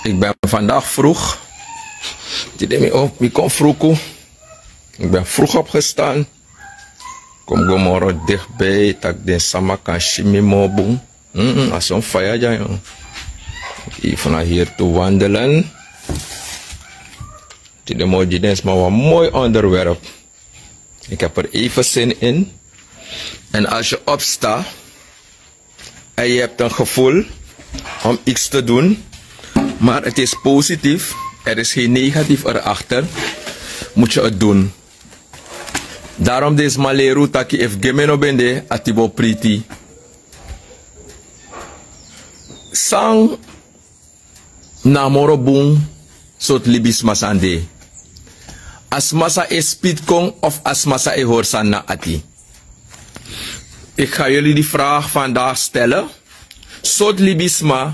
Ik ben vandaag vroeg. Ik kom vroeg. Ik ben vroeg opgestaan. Kom gomorro dichtbij. Tak den sama kan shimi mobu. Als een fire joh. Even naar hier toe wandelen. Dit is maar een mooi onderwerp. Ik heb er even zin in. En als je opstaat en je hebt een gevoel om iets te doen, maar het is positief, er is geen negatief erachter, moet je het doen. Daarom deze maleru taki if gemeno bende atibo priti. Sang namoro boom sot libis masande. As masa is spitkong of as masa e horsan na ati. Ik ga jullie die vraag vandaag stellen. Sot libisma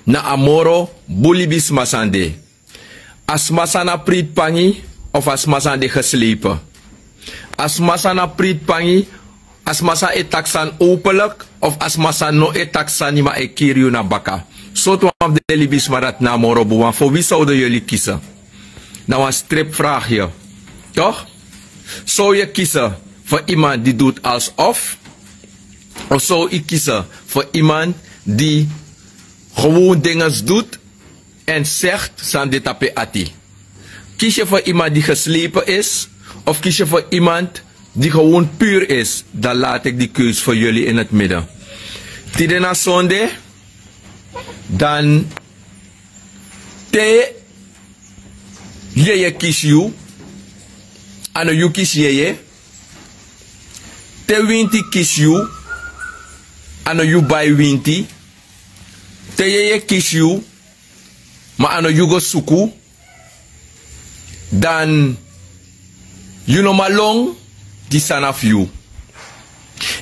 na amoro bulibisma sande. As masa na prit pangi of as masa de geslepen. As masa na prit pangi, as masa e taksan openlijk of as masa no e taksan nima e kiriu na baka. Sot wam de libisma dat na amoro buwan. Voor wie zouden jullie kiezen? Nou een stripvraagje. Toch? Zou je kiezen voor iemand die doet alsof? Of zou je kiezen voor iemand die gewoon dingen doet en zegt san dit ape ati? Kies je voor iemand die geslepen is? Of kies je voor iemand die gewoon puur is? Dan laat ik die keus voor jullie in het midden. Tidena zonde. Dan te je kies you. Ano you kies je. Te winti kies you. Ano you buy winti. Te je kies you. Ma ano you go suku. Dan you no malong die san of you.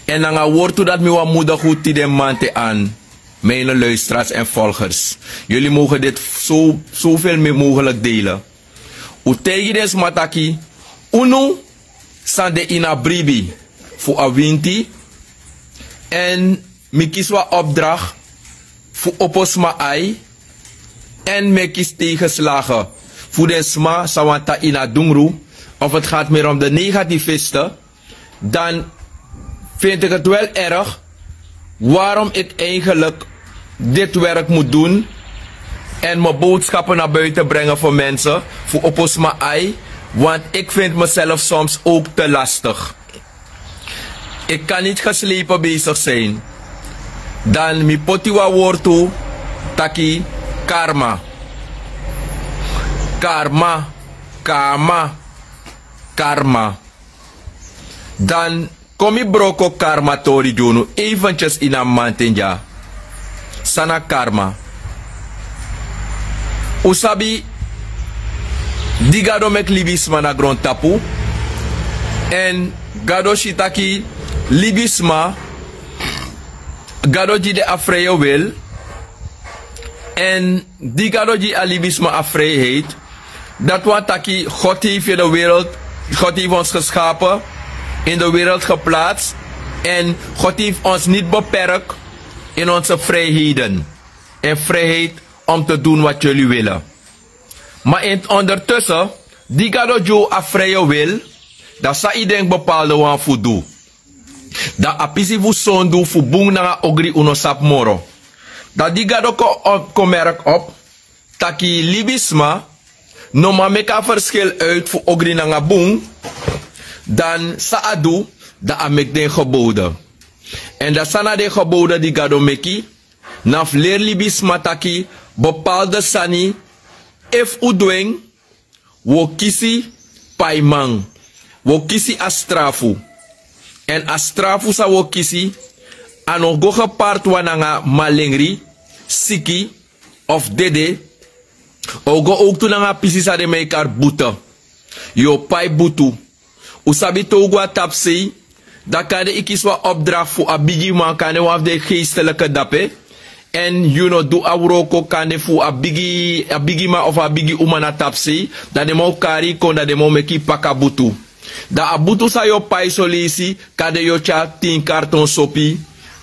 En dan een woord toe dat me wat moeder goed die de mante aan. Mijn luisteraars en volgers. Jullie mogen dit zoveel meer mogelijk delen. U tegen des mataki. Uno san de ina bribi. Voor a winti. En me kies wat opdracht. Voor oposma ai. En me kies tegenslagen. Voor de sma sawanta ina dungru. Of het gaat meer om de negativisten. Dan vind ik het wel erg. Waarom ik eigenlijk dit werk moet doen. En mijn boodschappen naar buiten brengen voor mensen. Voor oposma ai. Want ik vind mezelf soms ook te lastig. Ik kan niet geslepen bezig zijn. Dan mi potiwa woord toe. Taki karma. Karma. Karma. Karma. Dan kom ik broko karma tori doen. Eventjes in een mantenja. Sana karma. Usabi. Di gado mek libisma na grond tapu. En gado shitaki libisma. Gado ji de afreyo wil. En die gado ji a libisma afreheid. Dat wat taki God heeft in de wereld. God heeft ons geschapen. In de wereld geplaatst. En God heeft ons niet beperkt. In onze vrijheden. En vrijheid om te doen wat jullie willen. Maar ondertussen, die gado jo a vrije wil, dat sa iedereen bepaalde wan voor doen. Dat apisi fu son doen voor boeng na ogri uno sap moro. Dat die gado ko merk op, taki libisma, no ma meka verschil uit voor ogri na boeng, dan sa adu, dat amek den geboden. En dat sana de geboden die gado meki, naf leer libisma taki, bepaalde sani, if u doing, wo kisi paimang, wo kisi astrafu. En astrafu sa wo kisi, ano go gepaard wananga malengri, siki, of dede, o go ook tu nanga pisi sa de mekar buta. Yo pai butu. Usabi togwa tapsi, da kade ikiswa opdracht voor a bigi man kane waf de geestelijke dape. En you know, do a wroko kane fu a bigi ma of a bigi umana tapsi. Dat de mo kari kon dat de mo meki pakabutu. Da abutu sa yo pai solisi. Kade yo cha 10 karton sopi.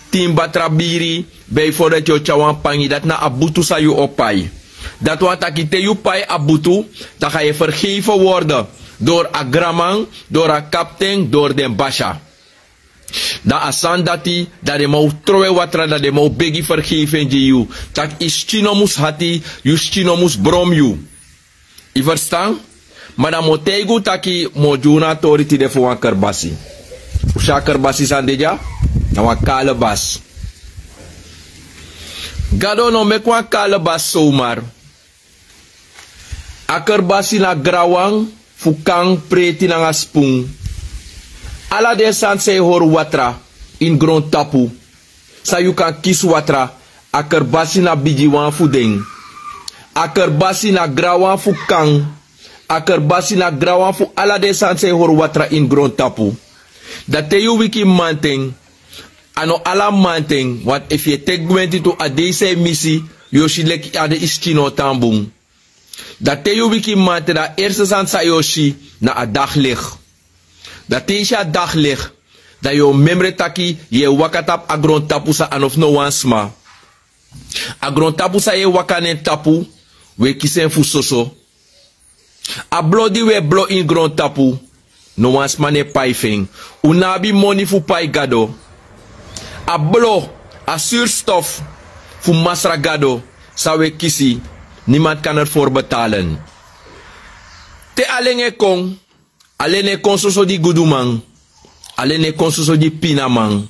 10 batrabiri. Bijvoorbeeld yo cha wan pangi. Dat na abutu sa yo opai. Dat wat taki te you pai abutu, dan ga je vergeven worden. Door a gramang, door a kapten, door den basha. Da asan dati, da de mau trowe watra, da de mau begi vergeven je you. Tak is chinomus hati, you chinomus brom you. I verstaan? Maar dan moet tegu taki mojuna tori ti de voor een kerbasi. Usha kerbasi san deja? Na wan kale bas. Gado no mek wan kale bas zomaar. A kerbasi na grawang, fukang preti na nga spung. Ala de san se hor watra in grond tapu. Sa you kan kis watra, a kerbasi na bigieng fudeng. A kerbasi na grawang fukang. A kerbasi na grawang fu ala de san se hor watra in grond tapu. Dat te you wiki manteng. Ano ala manteng, want if je tek gwenti to a deze missie, yoshi leki ade ischino tambung. Dat te you wiki manteng da eerste san sa yoshi na a daglicht. Dat te is a daglicht, da yo memre taki ye wakatap a grond tapu sa anof no wansma. A grond tapu sa ye wakanen tapu, we kisen fu soso. A bloody we blow in grond tapu, no wansma ne paifing. Unabi money fu pai gado. A blow, a zuurstof, fu masra gado, sa we kisi, niemand kan ervoor betalen. Te alleen e kon soso di gudumang, alleen e kon soso di pinamang.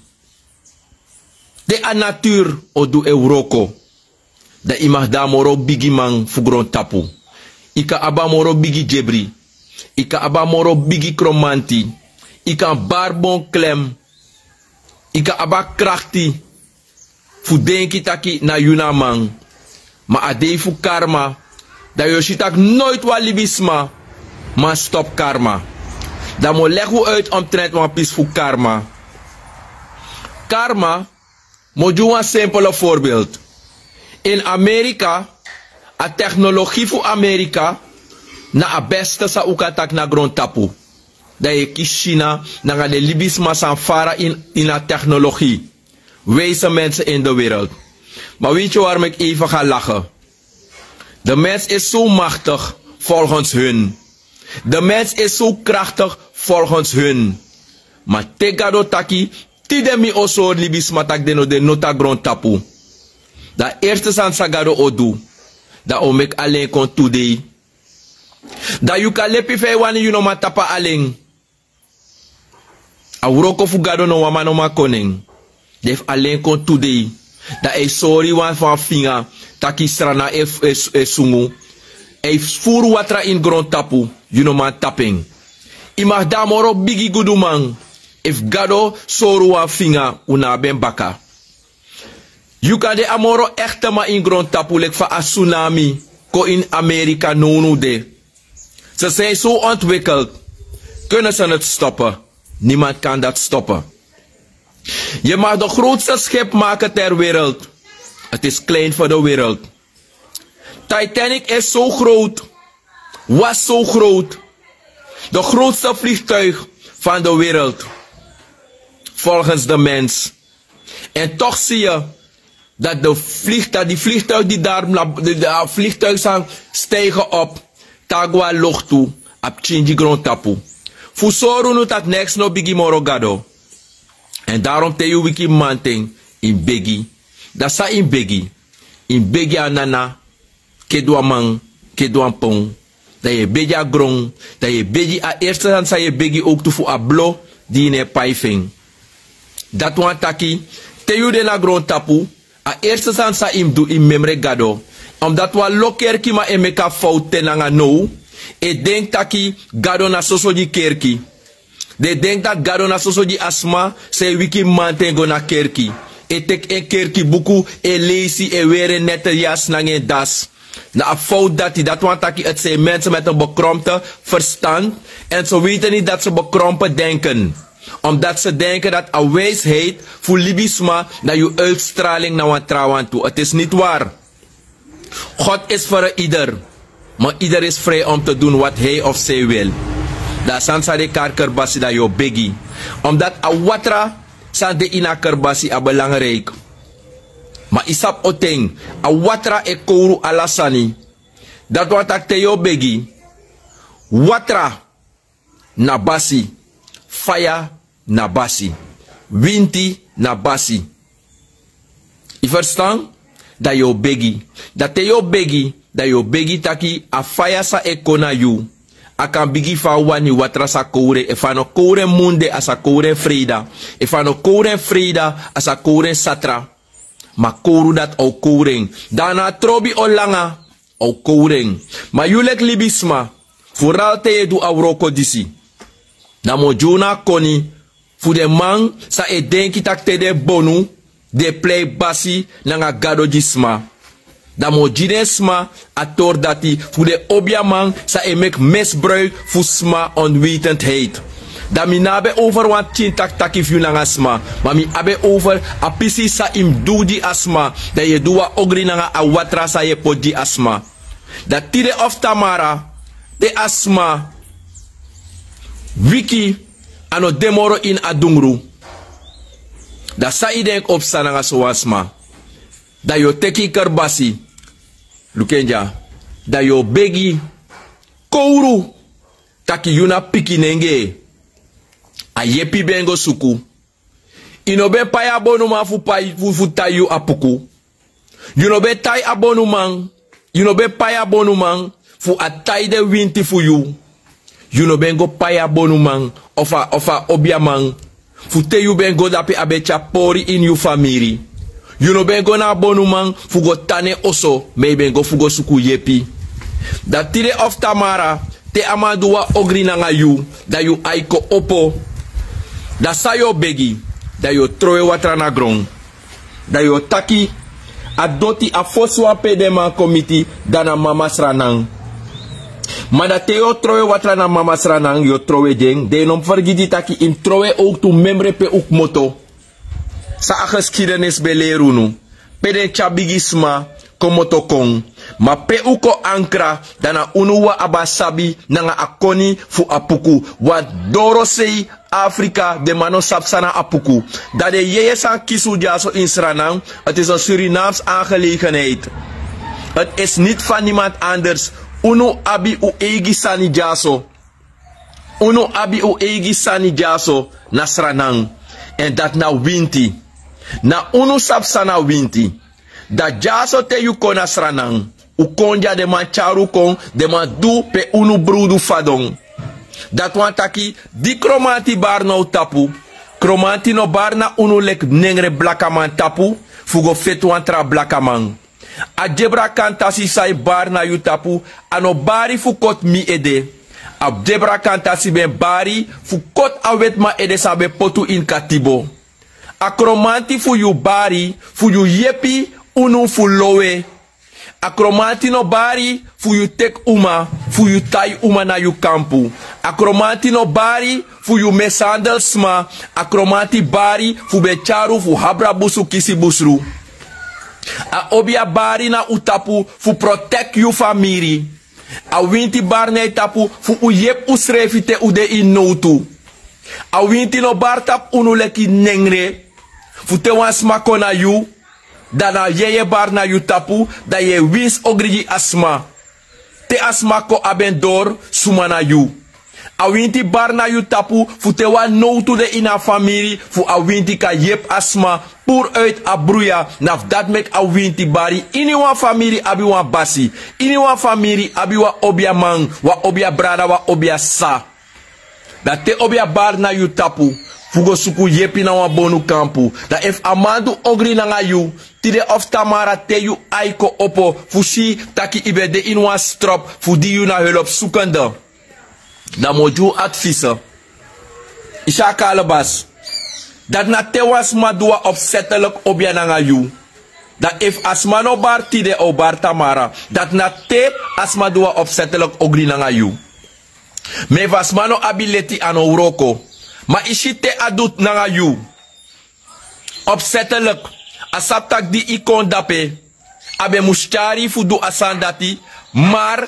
De a natuur o du e wroko, da imag da moro bigi mang fu grond tapu. Ika aba moro bigi jebri, ika aba moro bigi kromanti, ika barbon klem, ika aba krachti, fu denki taki na yunamang, ma adei fu karma, da yoshitak nooit wa libisma, ma stop karma. Da mo leg u uit omtrent wan pis fu karma. Karma, mo ju een simpele voorbeeld. In Amerika, a technologie fu Amerika, na a beste sa ukatak na grond tapu. Da je kies China, na ga de libisma san fara in a technologie. Wijze mensen in de wereld. Maar weet je waarom ik even ga lachen? De mens is zo machtig volgens hun. De mens is zo krachtig volgens hun. Maar tegado taki, tidemi oso libisma tak deno de nota grond tapu. Da eerste san sagado odu. Da omek alleen kon today. Da you kan lepi fe wani you no ma tapa alleen. A wroko fugado no wama no ma koning. Def alleen kon today. Da e sorry wan van finga. Taki strana e sungu. E furu watra in grond tapu. You no ma tapping. Imag da moro bigi gudumang. If gado soru wan finga una ben baka. You kan de amoro echte ma in grond tapu lek va a tsunami. Ko in Amerika nonu de. Ze zijn zo ontwikkeld. Kunnen ze het stoppen? Niemand kan dat stoppen. Je mag de grootste schip maken ter wereld. Het is klein voor de wereld. Titanic is zo groot. Was zo groot. De grootste vliegtuig van de wereld. Volgens de mens. En toch zie je dat die vliegtuigen die daar de vliegtuigen stijgen op. Tagwa lucht toe. Op chinji grond tapu. Fusoru nu tak next no bigi morogado. En daarom te you wiki manting in begi. Dat sa in begi. In begi anana. Kedwa mang. Kedwa pong. Dat je begi a grong. Dat je begi a eerste hand sa je begi ook toe voor a blo. Die ne paifing. Dat wan taki. Te you de na grond tapu. A eerste hand sa im do in memre gado. Omdat wa loker ki ma emeka fouten nga no. E denk taki gado na soso di kerki. De denk dat gado na soso di asma. Se wiki mantengo na kerki. E tek en kerki buku. E leesi e were nette jas na ngen das. Na a fout dat want taki het zijn mensen met een bekrompen verstand. En ze weten niet dat ze bekrompen denken. Omdat ze denken dat a wijsheid voor libisma na je uitstraling naar een trouwen toe. Het is niet waar. God is voor ieder. Maar ieder is vrij om te doen wat hij of zij wil. Dat zijn de karkerbasi dat je begi. Omdat a watra zijn de ina kerbasi a belangrijk. Maar isap oteng. A watra e kouru alasani. Dat wat ak te yo begi. Watra na basie. Fire na basie. Winti na basie. Je verstaan? Dat yo begi. Dat te yo begi. Dat yo begi taki a fire sa ekona you. A kan bigi fa wani watra sa koure. E fa no koure munde a sa koure freda. E fa no koure freda a sa koure satra. Ma kouru dat au kouring. Dana trobi o langa au kouring. Ma yulek libisma. Vooral te je du a wroko disi. Na mo juna koni. Fu de man sa e denki tak te de bonu. De play basi nanga gado jisma. Da mo jinesma a tor dati. Fu de obia man sa e mek misbruik fu sma onwetendheid. Da mi nabe over wan chin tak tak if you nanga sma. Maar mi abe over a pisi sa im do di asma. Da je doa ogri nanga a watra sa je pot di asma. Da tide of tamara. De asma. Wiki ano demoro in adungru. Da sa idenk opsta nanga so asma. Da yo teki kerbasi. Lukenja. Da yo begi. Kouru. Taki yuna piki nenge. A yepi bengo suku. Inobe pay abonuma fu tayu apuku. Yunobe tay abonumang. Yunobe pay abonumang fu a tay de winti fu you. Yunobe go pay abonumang ofa obiamang. Fu te you bengo dapi abecha pori in you family. Yunobe go na abonumang fu go tane oso. Me bengo fu go suku yepi. Da tire of tamara. Te amadua ogri nanga you. Da you aiko opo. Da sayo begi, da yo trowe watra na grond. Da yo taki, a doti a foswa pedema komiti dana mama sranang. Maar dat yo trowe watra na mama sranang, yo trowe jeng, de nom vergidi taki in trowe ook tu membre pe ook moto. Sa a geschiedenis belerunu, pede chabigisma, komoto kong. Ma pe uko ankra dana unuwa abasabi nanga akoni fu apuku. Wat doro sei Afrika de mano sapsana apuku. Dat de yeye san kisu jaso in Suriname. Het is een Surinaams aangelegenheid. Het is niet van niemand anders. Uno abi u egi sani jaso. Uno abi u egi sani jaso na Suriname. En dat na winti. Na uno sapsana winti. Dat jaso te yu kona Suriname. U konja de man charu kon, de man du pe unu brudu fadong. Dat wan taki, di kromanti bar nou tapu. Kromanti no bar na unu lek nengre blakaman tapu, fugo fetu antra blakaman. A jebra kantasi sai bar na yu tapu, ano bari fu kot mi ede. A jebra kantasi ben bari, fu kot awet ma ede sabe potu in katibo. A kromanti fu yu bari, fu yu yepi, unu fu lowe. Akromati no bari fu you tek uma, fu you tai uma na you kampu. Akromati no bari fu you mesandel sma, akromati bari fu becharu fu habra busu kisi busru. A obia bari na utapu fu protect you family. A winti bar na tapu fu u yep usrefite ude in notu. A winti no bar tap unu leki nengre, fu te wan smako na you. Dana yeye bar na yu tapu, da ye wins ogrigi asma. Te asma ko abendor suma na yu. A winti bar na yu tapu, fu te wa nou to de ina family, fu a winti ka yep asma, pour uit a bruya, naf dat mek a winti bari, ini wan family abi wan basi, ini wan family abi wa obia man, wa obia brada, wa obia sa. Da te obia bar na yu tapu, fugo suku yepi na wan bonu kampu. Da if amandu ogri na nga yu, tide of tamara te yu aiko opo, fushi taki ibe de in wan strop, fu di yu na hulp zoekende. Da moju adviezen. Isha kalabas. Dat na te was madua opzettelijk obja na nga yu. Dat if asmano bar tide o bar tamara, dat na te asmadua opzettelijk ogri na nga yu. Me vasmano ability ano wroko. Ma ishite adut nanga yu. Opzettelijk. Asaptak di ikon dape. Abe mushari fudu asandati. Maar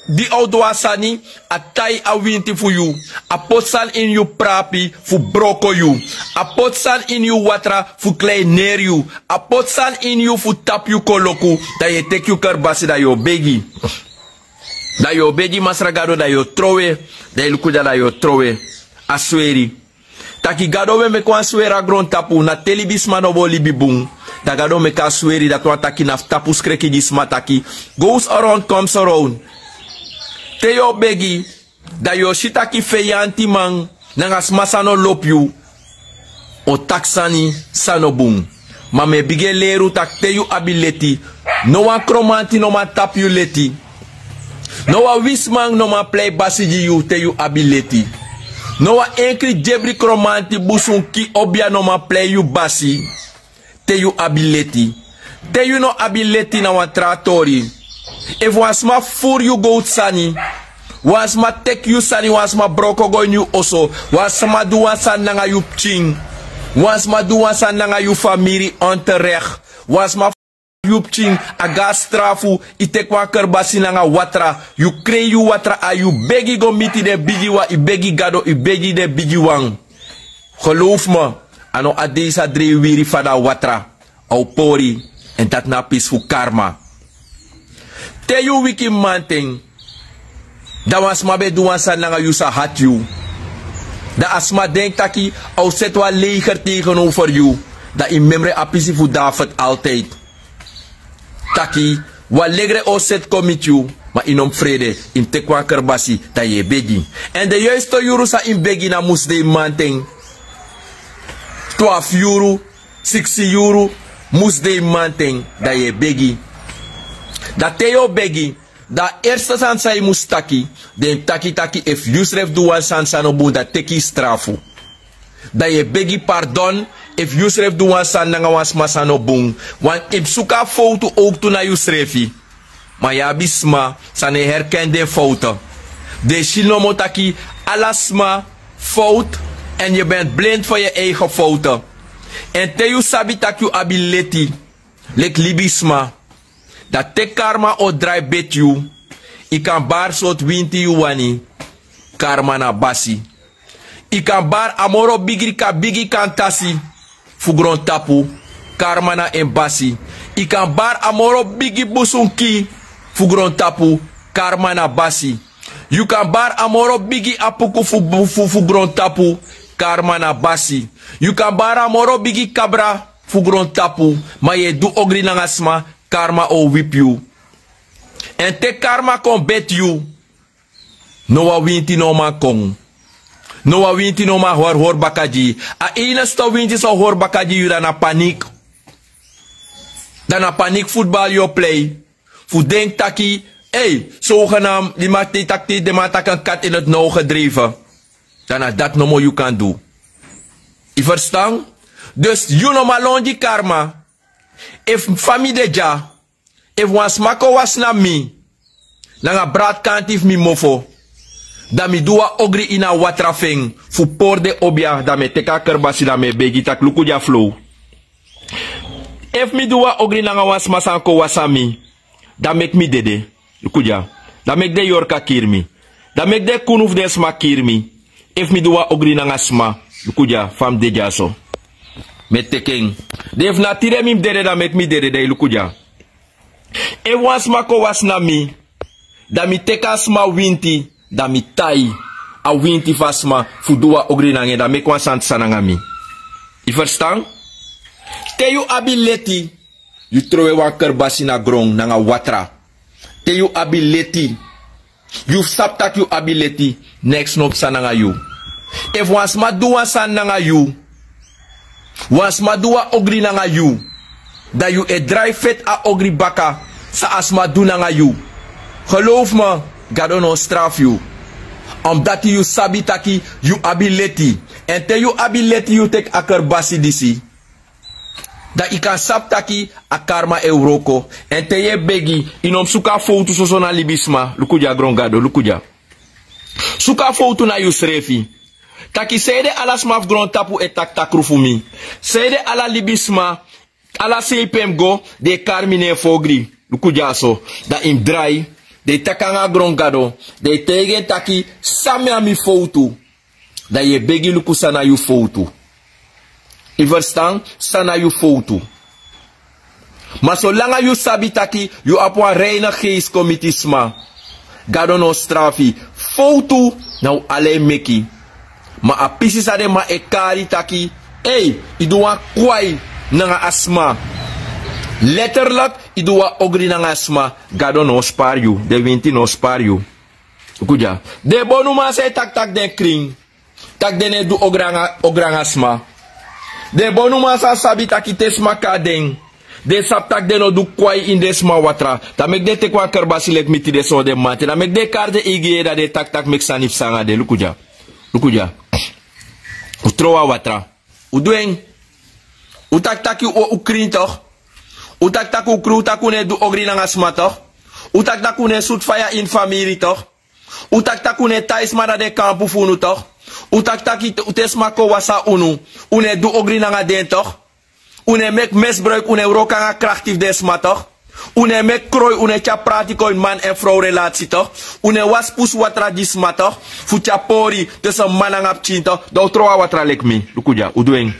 di outwasani atai awinti fu yu. Apotsan in yu prapi fu broko yu. Apotsan in yu watra fu kleiner yu. Apotsan in yu fu tap yu koloku. Da ye tek yu kerbasi da yo begi. Da yo begi masragado da yo trowe. Da lukuja da yo trowe. Asweri. Taki gado we me kwa swera gron tapu na telebisma no boli bibung. Da gado me ka sweri dat wan taki na tapu skreki disma taki. Goes around, comes around. Te yo begi. Da yo shitaki feyanti man. Nangas masano lopyu. O taksani sanobung. Ma me bige leru tak te yu abileti. No wan kromanti no ma tap yu leti. No wa wismang no ma play basiji yu te yu abileti. No wa enkri jebri kromanti busun ki obia no ma play yu basi. Te yu abileti. Te yu no abileti na wan tratori. If wasma fur yu gout sani. Wasma tek yu sani wasma broko go yu oso. Wasma du wasan nanga yu pching. Wasma du wasan nanga yu famiri onterecht. Wasma yup ching aga strafu itek wa kerbasi nanga watra. You krei yu watra a you begi go miti de bigi wa i begi gado i begi de bigi wang. Geloof me, ano a deze drie wiri fada watra. Au pori en dat na peaceful karma. Te yu wiki manting. Da wasma be du wasan nanga yu sa hat you. Da asma denk taki au set wa leger tegenover you. Da in memre apisi fu David altijd. Taki wa legre o set komit you. Ma inom vrede in tekwa kerbasi da je begi. En de juiste euro sa in begi na mus de manting. 12 euro, 60 euro mus de manting da je begi. Da teo begi. Da eerste san sai mustaki. Den taki if Yusref duwan san sanobu da teki strafu. Da je begi pardon if Yusref duwan san nanga was masanobu. Want if suka foto ook tu na Yusrefi. Maar ja bisma san herkende fouten. De shinomo taki alasma fout. En je bent blind voor je eigen fouten. En te you sabi taki ability. Lek libisma. Dat te karma o dry bet you. I kan bar sot winti you wani. Karma na basi. I kan bar amoro bigri ka bigi kan tasi. Fugron tapu. Karma na embasi. I kan bar amoro bigi busunki. Fugron tapu. Karma na basi. You kan bar amoro bigi apuku fugron tapu. Karma na basi. You kan bar amoro bigi kabra. Fugron tapu. Ma ye du ogri nangasma. Karma o whip you. En te karma kon bet you. No wa winti no ma kong. No wa winti no ma hor bakaji. A ina sto winti so hor bakaji you dan a paniek. Dan a paniek voetbal yo play. Fu denk taki. Hey, zogenaamd. Die maakt die takti. Die maakt een kat in het nauw gedreven. Dan a dat no mo you kan do. I verstaan? Dus you no malon die karma. If family de ja, if wan smako was na mi, nanga brat kant if mi mofo, da mi dua ogri ina watrafing, fu por de obia, da me teka kerbasi da me begi tak lukuja flow. If mi dua ogri nanga was masanko wasami, da mek mi dede, lukuja, da mek de yorka kirmi, da mek de kunuf de sma kirmi, if mi dua ogri nanga sma, lukuja, fam de jaso. Met teken. Def na tire mim dede da met mi dede de lukuja. E was mako was na mi. Da mi teka sma winti. Da mi tai. A winti fasma. Fudua ogri nange da mek wan sant sananga mi. I verstaan? Te you ability. You trowe wan kerbasi na grong nanga watra. Te you ability. You sap tak you ability. Next nop sananga you. If was ma duwa san nanga you. Was madua ogri nanga you. Da you e dry vet a ogri baka. Sa asma do nanga you. Geloof me, God no straf you. Omdat you sabi taki, you ability. En te you ability you tek akar basi disi. Da I kan sap taki a karma e wroko. En te ye begi, inom suka foto so na libisma. Lukuja grongado, lukuja. Suka foto na you srefi. Taki seide ala smaf gron tapu e tak takrufumi. Seide ala libisma, ala CPM go, de karmine fogri. Lukujaso, da im dry, de takanga gron gado, de tegen taki same ami foto. Da je begi luku sana yu foto. I verstaan, sana yu foto. Maar zolang yu sabi taki, yu apwa reine geest komitisma. gado no strafi. Foto nou ale meki. Ma a pisi sa de ma e kari taki. Hey, idua kwai nanga asma. Letterlijk, idua ogri nanga asma. Gado no spar you. De winti no spar you. Kuja. De bonu ma se tak den kring. Tak den du ograng asma. De bonu ma sa sabi taki tesma kadeng. De sap tak den no du kwai in desma watra. Ta mek de te kwa kerbasi lek miti de so de mate. Ta mek de karte igi da de tak mek sanif sanga de. Lukuja. Lukuja. Utroa watra. Udueng. Utak taki u kring toch. Utak taku kru taku ne du ogri nanga asma toch. Utak taku ne sut faya in family toch. Utak taku ne tais mara de kampu funu toch. Utak taki utesma ko wasa unu. Une du ogri nanga den toch. Une mek mesbruik une rokanga krachtig desma toch. Une mek kroi une tja pratiko in man en vrouw relatie toch. Une waspus watra disma toch. Fu tja pori tussen man en apchin toch. Do troa watra lek mi. Lukuja, udueng.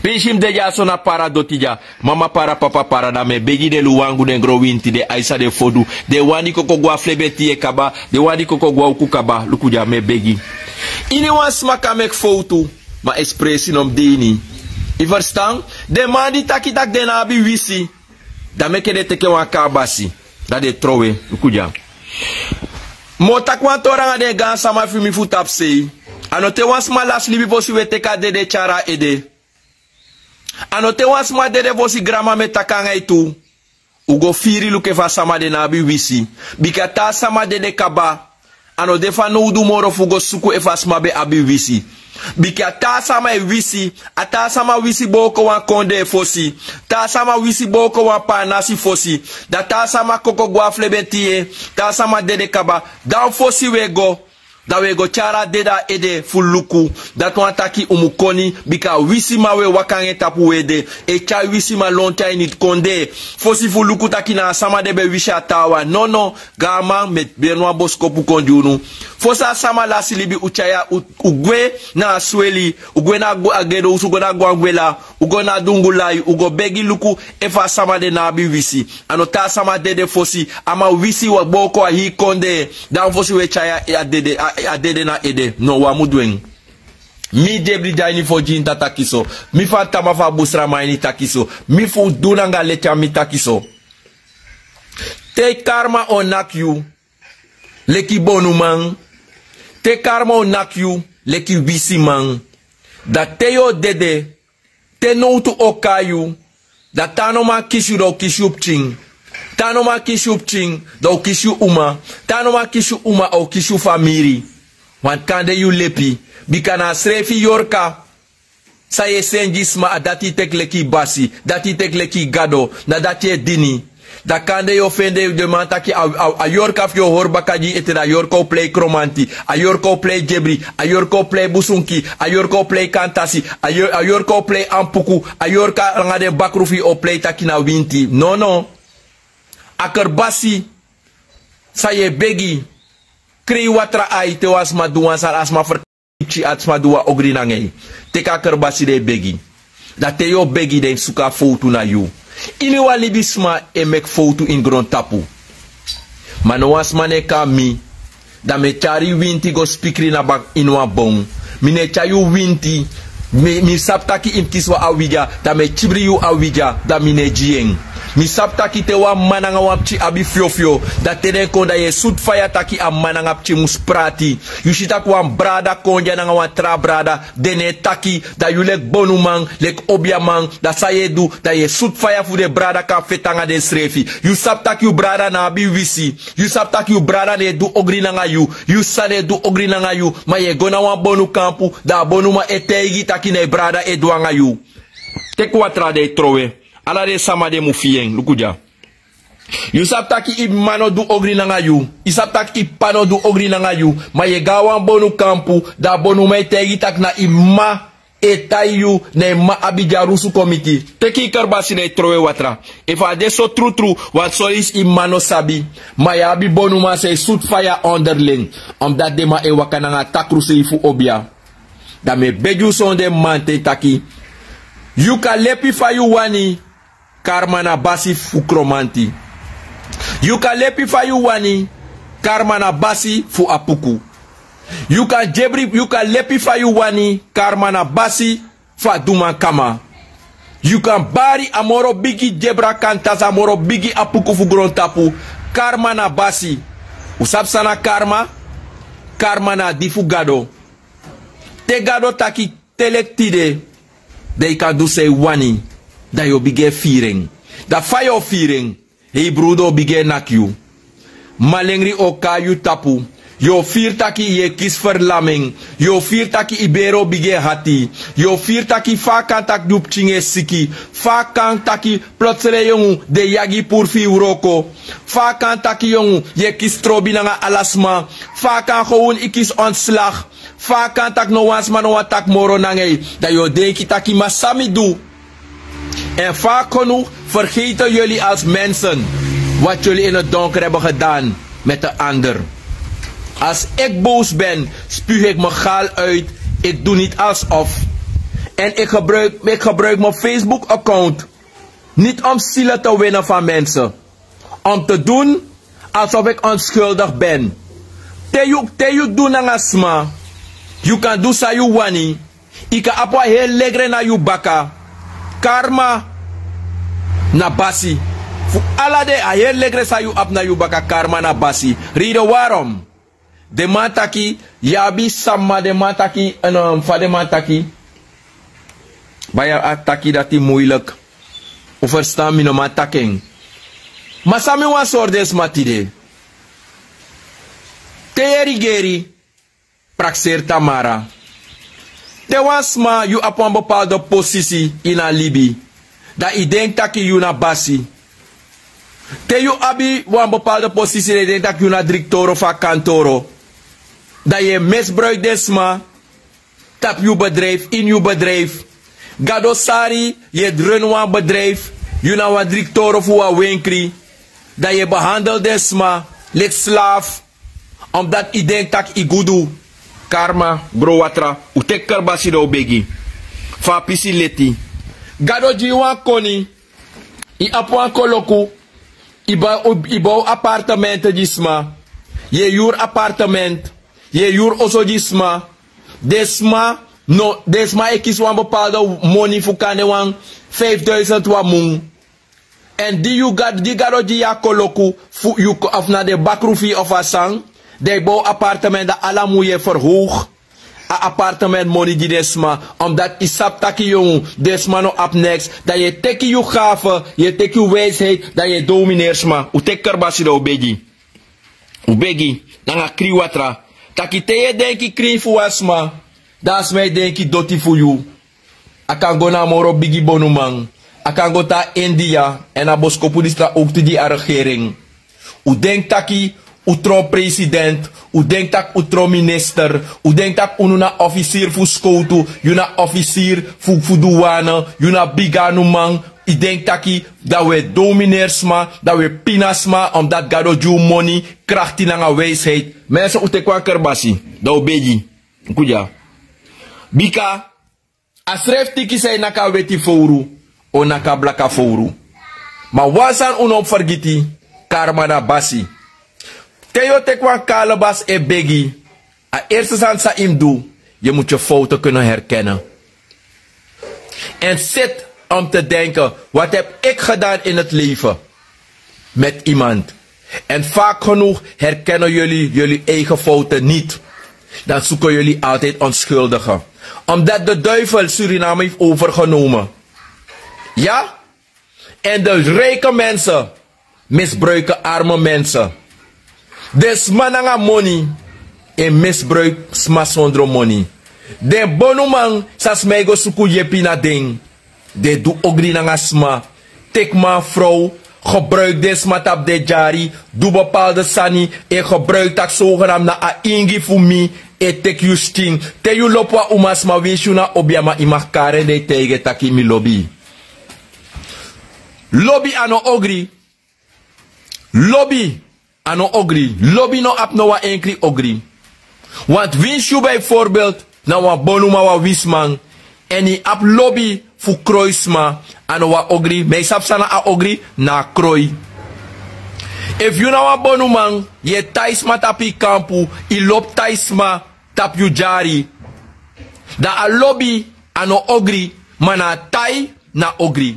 Penshim de ja sona para dotija. Mama para papa para da me begi de luwangu den growinti de aisa de fodu. De wani koko gwa flebeti e kaba. De wani koko gwa uku kaba. Lukuja me begi. Ini wan smaka mek foto. Ma expressie nom deni. I verstaan? De man die taki tak den abi wisi. Da meke de teke wan kabasi. Da de trowe. Lukuja. Mo tak wan toranga de gan sama fumi futap sei. Anote wan sma las libi posi we teka de chara ede. Anote wan sma de vosi grama me takanga itu. Ugo firi luke fa sama de na abi wisi. Bika ta sama de kaba. Ano defa no udu moro fugo suku efa sma be abi wisi. Bika ta sama e wisi. Ata sama wisi boko wan konde fosi. Ta sama wisi boko wan panasi fosi. Da ta sama koko gwa flebentie. Ta sama de kaba. Dan fosi wego. Da wego chara deda ede fuluku. Dat wan taki umukoni. Bika wisi ma we wakange tapu wede. E cha wisi ma lonta init konde. Fosi fuluku taki na sama debe wisha tawa. No. Gama met benwa bosko pu konjunu. Fosa sama la silibi uchaya ugwe na asweli. Ugwe na agedo usugo na gwangwela. Ugo na dungulai. Ugo begi luku efa sama de na abi wisi. Ano ta sama dede fosi. Ama wisi wa boko a hi konde. Dan fosi we chaya adede na ede. No wa mudweng. Mi debri jaini fo jinta takiso. Mi fa tamafa busra maini takiso. Mi fu dunanga lecha mi takiso. Te karma onak you. Leki bonu man. Te karma onak you. Leki wisi man. Da te yo dede. Te no tu okayu. Da tano ma kishu do kishu pching. Tano ma kishu pching. Do kishu uma. Tano ma kishu uma o kishu famiri. Want kande you lepi. Bika na srefi yorka. Sa ye senjisma a dati tek leki basi. Dati tek leki gado. Na dati e dini. Da kande yo fende de mantaki a yorka fyo horbakaji ete da yorko play kromanti. A yorko play jebri. A yorko play busunki. A yorko play kantasi. A yorko play ampuku. A yorka ngade bakrufi o play takina winti. No. Aker basi. Sa ye begi. Krei watra ai te was ma duan sal asma verkipchi asma dua ogri nangei. Teka kerbasi de begi. Da te yo begi de suka foto na you. Ini wali bisma e mek foto in grond tapu. Mano was maneka mi. Da me chari winti go spikri na bak inwa bong. Mine chayu winti. Mi saptaki imkiswa awija. Da me chibri yu awija. Da mine jieng. Mi saptaki te wa mananga wapchi abi fio. Da tenen konda ye sut faya taki a mananga pchi musprati. Yushita kwa brada konja nanga wa tra brada. Dene taki da yu lek bonu man, lek obia man. Da sayedu da ye sut faya fu de brada ka fetanga de srefi. Yu saptaki yu brada na abi wisi. Yu saptaki yu brada ne du ogri nanga yu. Yu sane du ogri nanga yu. Ma ye gona wa bonu kampu. Da bonu ma etegi taki ne brada edwanga yu. Tek watra de trowe. Ala de sama de mufieng, lukuja. You saptaki i mano du ogri nanga yu. I saptaki i pano du ogri nanga yu. Ma ye gawan bonu kampu. Da bonu me tegi tak na i ma etayu ne ma abidja rusu komiti. Teki karbasi ne trowe watra. Efa de so true. Wat solis i mano sabi. Ma ya abi bonu ma se sut fire underling. Omdat de ma e wakananga takruse ifu obia. Da me beju son de mante taki. You ka lepi fa yu wani. Karma na basi fukromanti. You ka lepi fa yu wani. karma na basi fu apuku. You can lepi fa you wani, karma na basi fa duma kama. You can bari amoro bigi jebra kantas amoro bigi apuku fu grontapu, karma na basi. Usap sana karma, karma na difu gado. Te gado taki telektide, they kan do say wani, da yo bige fearing. Da fire fearing, hey brudo bige nak you. Malengri oka you tapu. Yo vier taki ye kis verlamming. Yo vier taki ibero bige hati. Yo vier taki fakan tak dup chinge siki. Fakan taki plotsele jongu de yagi purfi wroko. Fakan taki jongu ye kis trobi nanga alasma. Fakan gewoon ikis ontslag. Fakan tak no wans man no tak moro nange. Da yo denki taki masami du. En vaak genoeg vergeten jullie als mensen wat jullie in het donker hebben gedaan met de ander. Als ik boos ben, spuug ik mijn gaal uit. Ik doe niet alsof. En ik gebruik mijn Facebook-account niet om zielen te winnen van mensen. Om te doen alsof ik onschuldig ben. Te you doen aan asma. You kan doen sa you wani. Ik kan apwa heel legre na you baka. Karma na basi. Voor alle de a heel legre sa you ap na you baka karma na basi. Reden waarom? De mataki, yabi sama de mataki, fa de mataki. Baya ataki dat die moeilijk. Of verstaan mi no mataking. Maar sami wan sordes matide. Te erigeri, praxer tamara. Te wansma you op een bepaalde positie in a libi. Dat i denk dat je na basi. Te you abi wan bepaalde positie en denk dat je na directeur of a kantoro. Dat je misbruikt desma. Tap je bedrijf, in je bedrijf. Gadosari, je run wan bedrijf. Je na wan directeur of wan winkri. Dat je behandelt desma. Lik slaaf. Omdat i denk dat je goed doet. Karma, bro watra, utek karbasi do begi. Fa pisi leti. Gado jiwa koni. I apwan koloku. Ibau appartementen jisma. Je yuur appartement. Je yuur oso jisma. Desma, no, desma ekis wan bepaalde money fukane wan 5000 wamung. En die gado jiwa koloku. Fu you of na de bakrufi of a sang. De bouw appartement dat alla moet je verhoog. A appartement money die desma. Omdat isap taki jong. Desma no up next. Dat je teki je gave. Je teki je wijsheid. Dat je domineers ma. U tek karbasi da ubegi. Ubegi. Nanga kri watra. Taki te je denki kri fu asma. Das mij denki doti fu you. Akan go na moro bigi bonumang. Akan go ta India. En a boskopu distra ook te die regering. U denk taki. Utro president, u denkt dat utro minister, u denkt dat una officier fu skoutu, una officier fu douane, una biganu man, u denkt dat we domineersma, dat we pinasma, omdat gado ju money, krachti nanga wijsheid. Mensen ute kwa kerbasi, da obegi, kuja. Bika, asref tiki say naka weti fouru, o naka blaka fouru. Ma wasan unop vergiti, karma na basi. Teyo tekwa kalabas e begi. A eerste zand sa imdu. Je moet je fouten kunnen herkennen. En zit om te denken. Wat heb ik gedaan in het leven? Met iemand. En vaak genoeg herkennen jullie eigen fouten niet. Dan zoeken jullie altijd onschuldigen. Omdat de duivel Suriname heeft overgenomen. Ja? En de rijke mensen misbruiken arme mensen. Des mananga money en misbruik smasondro money. De bonumang sas mego suku jepina ding. De du ogri nanga sma. Tek ma vrouw. Gebruik des matap de jari. Doe bepaalde sani. En gebruik tak zogenaamd na a ingi fumi. E tek you sting. Te you lopwa umasma winshuna obiama imakare de tege taki mi lobby. Lobby ano ogri. Lobby. Ano ogri. Lobby no ap no wa enkri ogri. Want winshu bijvoorbeeld na wa bonuma wa wisman. En die ap lobby fu kroisma. Ano wa ogri. Meisap sana a ogri na kroi. If you know a bonumang, ye taisma tapi kampu, ilop taisma tap yu jari. Da a lobby ano ogri, mana tai na ogri.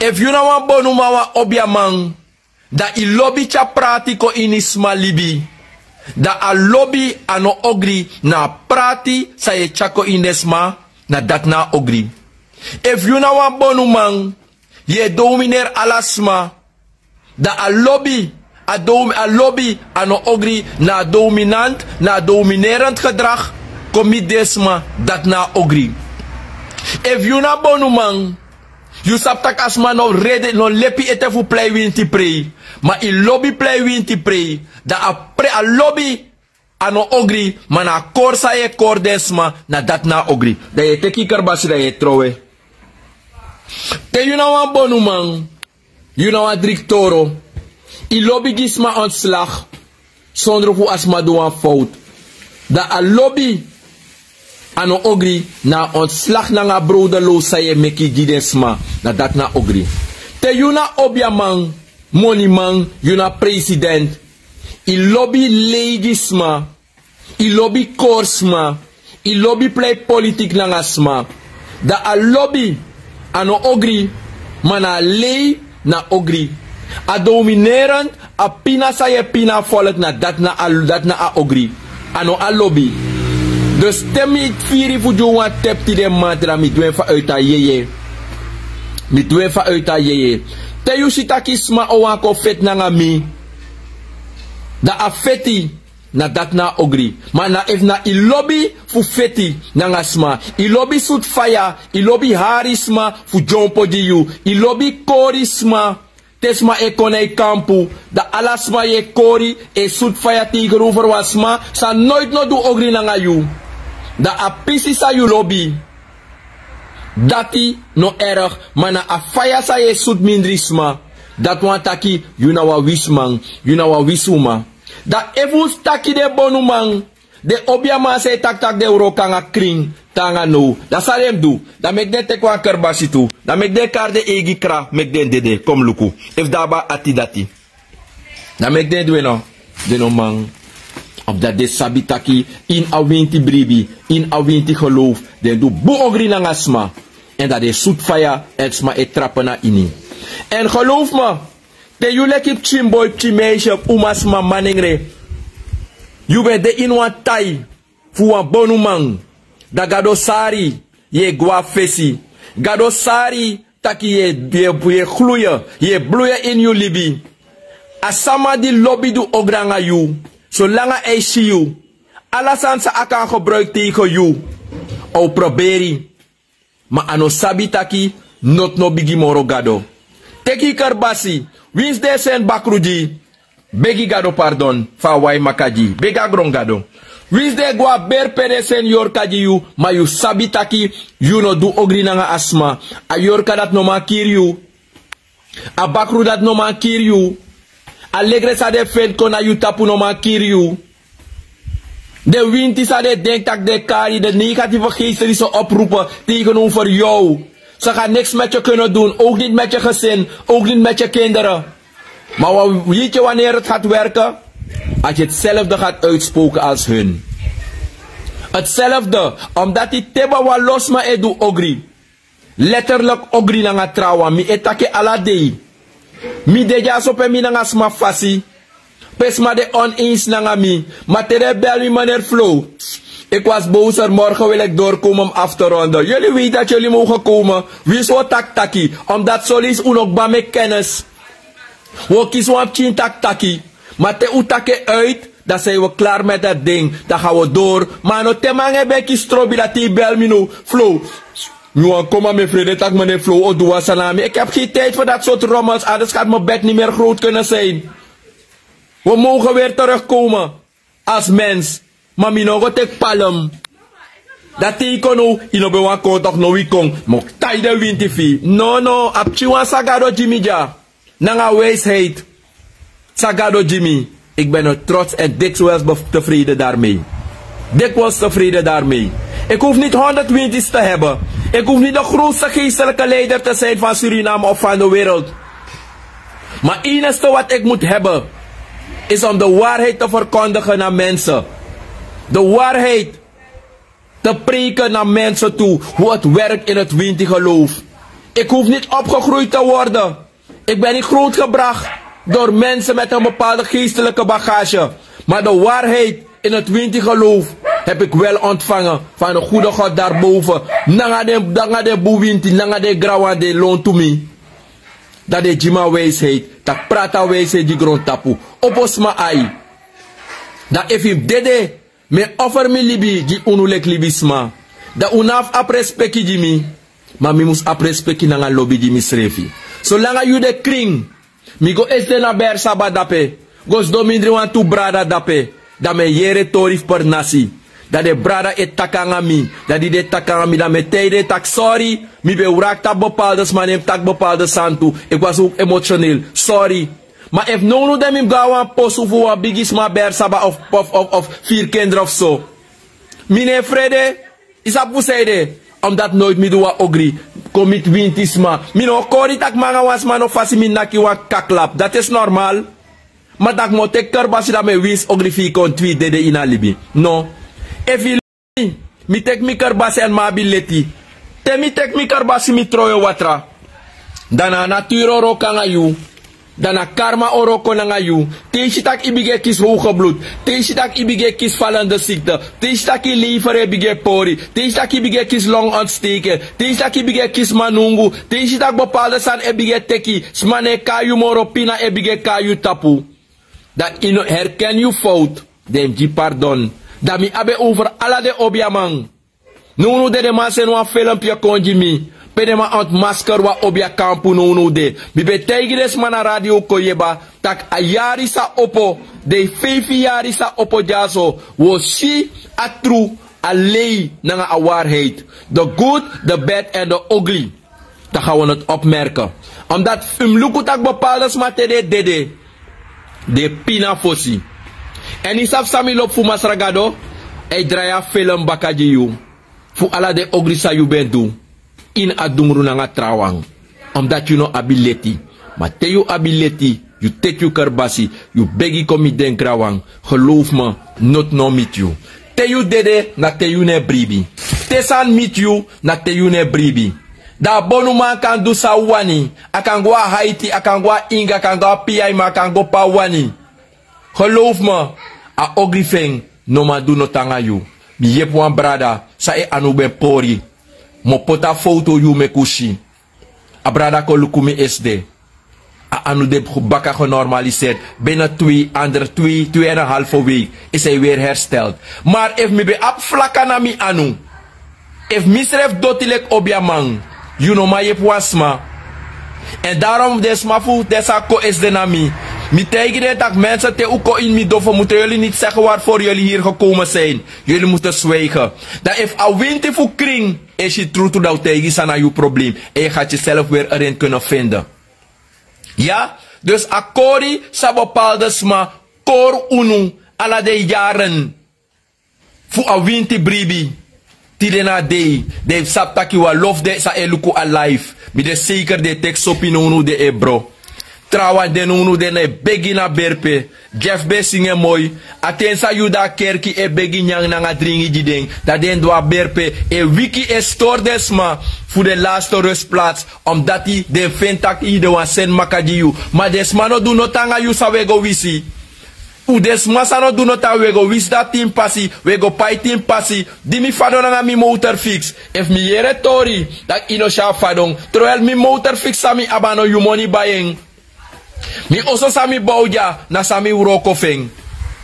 If you know a bonumawa obiamang, da i lobby cha pratiko inisma libi. Da a lobby ano ogri na prati sa ye chako inesma na dat na ogri. If you know a bonumang, ye dominer alasma, da a lobby ano ogri na dominant, na dominerend gedrag, komidesma dat na ogri. If you na bonumang, you saptak asma no rede no lepi ete fu play winti prei. Ma i lobby play winti prei. Da a lobby ano ogri, mana korsa ye kordesma na dat na ogri. Da ye teki karbasi da ye trowe. Te you na wan bonumang, you na wan driktoro. I lobby gisma ontslag, zonder fu asma doan fout. Da a lobby ano ogri na ontslag na nga broederloos sa ye meki gidesma na dat na ogri. Te yuna obiamang, monimang, yuna president, i lobby legisma, i lobby korsma, i lobby play politik na nga sma. Da a lobby ano ogri, mana lei na ogri. A dominerend, a pina sa ye pina volk na dat na a ogri. Ano a lobby. Dus temi firi fu jo wan tepti de mantra mi dwen fa uit a yeye. Mi dwen fa uit a yeye. Te yu sitaki sma o wan ko fet na nga mi. Da a feti na dat na ogri. Maar na if na i lobby fu feti na nga sma. I lobby sut faya. I lobby harisma fu jompo di yu. I lobby korisma. Tesma e konei kampu. Da alasma ye kori e sut faya tiger over wasma. Sa nooit no du ogri na nga yu. Da a pisi sa yu lobby. Dati no erg. Mana a faya sa ye sut mindrisma. Dat wan taki yu na wa wismang. Yu na wa wisuma. Da evus taki de bonumang. De obiama se tak de wroko nga kring. Tanga no. Da salem du. Da mek den te kwa kerbasi tu. Da mek den kar de egi kra. Mek den dede. Kom luku. If daba ati dati. Da mek den dwe no. De no mang. Of dat de sabitaki. In a winti bribi. In a winti geloof. Den du boogri na ngasma. En dat de soetfaya. Elsma e trappen na ini. En geloof me. Te you lekip chimboy chimeisje. Umasma maningre. You be de in wan tai. Fu wan bonumang. Da gado sari ye gwa fesi. Gado sari taki ye gluye. Ye bluye in you libi. Asama di lobby du ogranga you. Zolang hij zie you. Alasan sa akan gebruik tegen you. O proberi. Ma ano sabi taki. Not no bigi moro gado. Teki karbasi. Wins de sen bakruji. Begi gado pardon. Fa wai makaji. Bega grong gado. Wis de gwa ber pere sen yorka di yu, ma yu sabi taki, yu no du ogri na nga asma. A yorka dat no man kir yu. A bakru dat no man kir yu. A legre sa de fed kon a yu tapu no man kir yu. De winti sa de denk tak de kari, de negatieve geesten die ze oproepen tegenover jou. Ze gaan niks met je kunnen doen, ook niet met je gezin, ook niet met je kinderen. Maar weet je wanneer het gaat werken? Als je hetzelfde gaat uitspoken als hun. Hetzelfde, omdat die teba wa losma edu ogri. Letterlijk ogri na nga trawa, mi etake aladei. Mi deja sope mi na nga sma fasi. Pesma de oneens na nga mi. Maar tere bel mi meneer Flow. Ik was boos er morgen wil ik doorkomen om af te ronden. Jullie weten dat jullie mogen komen. Wie is wat tak taki? Omdat solis unokba met kennis. We kiezen op chin tak taki. Maar te utake uit, dan zijn we klaar met dat ding. Dan gaan we door. Maar no te mange beki strobi dat die bel me no. Flow. Nu kom maar mijn vrienden, tak meneer Flow. O doa salami. Ik heb geen tijd voor dat soort rommels. Anders gaat mijn bek niet meer groot kunnen zijn. We mogen weer terugkomen. Als mens. Maar mi no go tek palm. Dat teken no. Ino be wan kon toch no wikong. Mok tijde wintifi. No. Apchiwan sagado Jimmy. Nanga wijsheid. Sagado Jimmy, ik ben er trots en dikwijls tevreden daarmee. Dikwijls tevreden daarmee. Ik hoef niet 100 winties te hebben. Ik hoef niet de grootste geestelijke leider te zijn van Suriname of van de wereld. Maar het enige wat ik moet hebben is om de waarheid te verkondigen naar mensen. De waarheid te preken naar mensen toe. Hoe het werkt in het Winti-geloof. Ik hoef niet opgegroeid te worden. Ik ben niet grootgebracht door mensen met een bepaalde geestelijke bagage. Maar de waarheid in het Winti-geloof heb ik wel ontvangen van de goede God daarboven. Nanga de buwinti, nanga de grawa de loon to me. Dat de jima wijsheid, dat prata wijsheid die grond tapu. Oposma ai. Dat if ik dede, me offer me libi, die unulek libisma. Dat unaf aprespeki jimi. Maar mi mus aprespeki nanga lobby jimi srefi. Zolang you de kring, mi go este na ber saba dape. Gos domindri wan tu brada dape. Dat me jere torif per nasi. Dat de brada et takanga mi. Dat die de takanga mi. Dat me teide tak sorry. Mi be urak tak bepaalde smanem tak bepaalde santu. Ik was ook emotioneel. Sorry. Maar if no dem im gawan posu voor een bigis ma ber saba of 4 kinderen of zo. Mine vrede. Is dat poeseide. Omdat nooit mi doa ogri. Commit wintisma. Mino kori tak manga was man of fasi min naki wan kaklap. Dat is normaal. Maar dat moet ik kerbasi dat me wies ogrifi kon tweet dede in alibi. No. If you mi tek mi kerbasi en ma bileti. Te mi tek mi kerbasi mi troyo watra. Dana naturo roka nga yu. Dana karma oroko nga yu. Teesi tak ibige kis hoge bloed. Teesi tak ibige kis vallende ziekte. Teesi tak i lever ibige pori. Teesi tak ibige kis longontsteken. Teesi tak ibige kis manungu. Teesi tak bepaalde san ibige teki. Smane kayu moropina ibige kayu tapu. Dat ino herken je fout. Dem ji pardon. Dat mi abe over alla de obiamang. Nunu de man sen wan filmpje konji mi. Pede ma ont masker wa obia kampu nunu de. Mi betegi des mana radio koyeba. Tak a yari sa opo. De 5 jari sa opo jaso. Wo si a true a lei nanga a waarheid. The good, the bad and the ugly. Dan gaan we het opmerken. Omdat luku tak bepaalde smate de dede. De pina fosi. En isap sami lop fu masragado. E draya film bakaji yu. Fu ala de ogrisa yu bendu. In adumru nanga trawang. Omdat you no ability. Maar te you ability. You take you kerbasi. You begi komi den grawang. Geloof me. Not no meet you. Te you dede. Na te you ne bribi. Te san meet you. Na te you ne bribi. Da bonu man kan do sa wani. Akan go a Haiti, akan go a Inga, akan go a PI, maar akan go pa wani. Geloof me, a ogrifeng, no man do no tanga you. Mi yep wan brada, sa e anu ben pori. Mo pota foto you me kushi. A brada ko lukumi SD. A anu de baka genormaliseerd. Binnen 2, ander 2,5 week is hij weer hersteld. Maar if mi be ap flaka na mi anu. If misref dotilek obiamang. You know my wasma. En daarom desmafu desako is de nami. Mi tegen dat mensen te uko in mi dofo moeten jullie niet zeggen waarvoor jullie hier gekomen zijn. Jullie moeten zwijgen. Dat if a winter voor kring is je true to dat tegen sana je probleem. En je gaat jezelf weer erin kunnen vinden. Ja? Dus akori sa bepaalde sma kor unu ala de jaren. Voor a winter bribi. Tidena day, de saptaki wa love de sa eluku alive. Mi de zeker de tek sopi no de ebro. Trawa de no de ne begi na berpe. Jeff Bessinge mooi. Atensa yuda kerki e begi nyang na nga dringi jideng. Dat den doa berpe e wiki e store desma. Voor de laatste rustplaats. Omdat die de ventak i de wan sen makaji yu. Maar desma no do no tanga yu sa wego wisi. U desmasa no do not wego wis dat team passi, wego pai team passi, di mi fadon na mi motor fix. If mi yere tori, dat ino sha fadon, terwijl mi motor fix sami abano you money buying. Mi oso sami bouja, na sami wroko feng.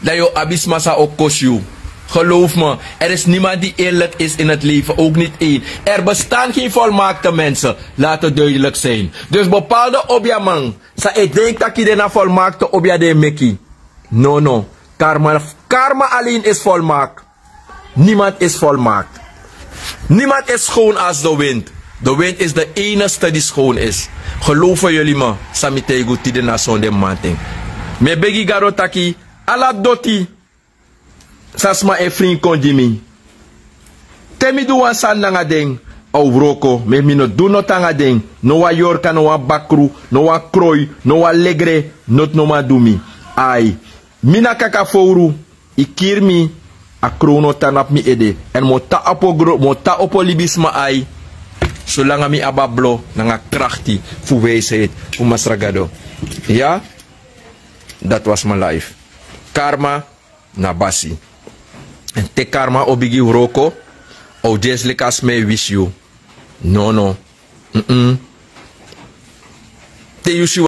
Dat yo abismasa ook kost you. Geloof me, er is niemand die eerlijk is in het leven, ook niet één. Er bestaan geen volmaakte mensen, laat het duidelijk zijn. Dus bepaalde objamang, sa ik denk dat je na volmaakte obja de meki. No, no. Karma alleen is volmaakt. Niemand is volmaakt. Niemand is schoon als de wind. De wind is de enige die schoon is. Geloven jullie me? Samitegu tide na sonde manting. Me begi garotaki. Ala doti. Sasma e vriend konjimi. Temi du wan san nanga ding. Au wroko. Me mino do no tanga ding. No wa yorka, no wa bakru. No wa kroi. No wa legre. Not no ma dumi. Ai. Mina kaka fouru. Ikir mi a krono tanap mi ede. En mota opo libisma ai. Zolang mi abablo nanga krachti. Fu wijsheid. Fu masragado. Ja? Dat was mijn life. Karma na basie. En te karma obigi wroko. O jeslik as me wish you. No. Te yushi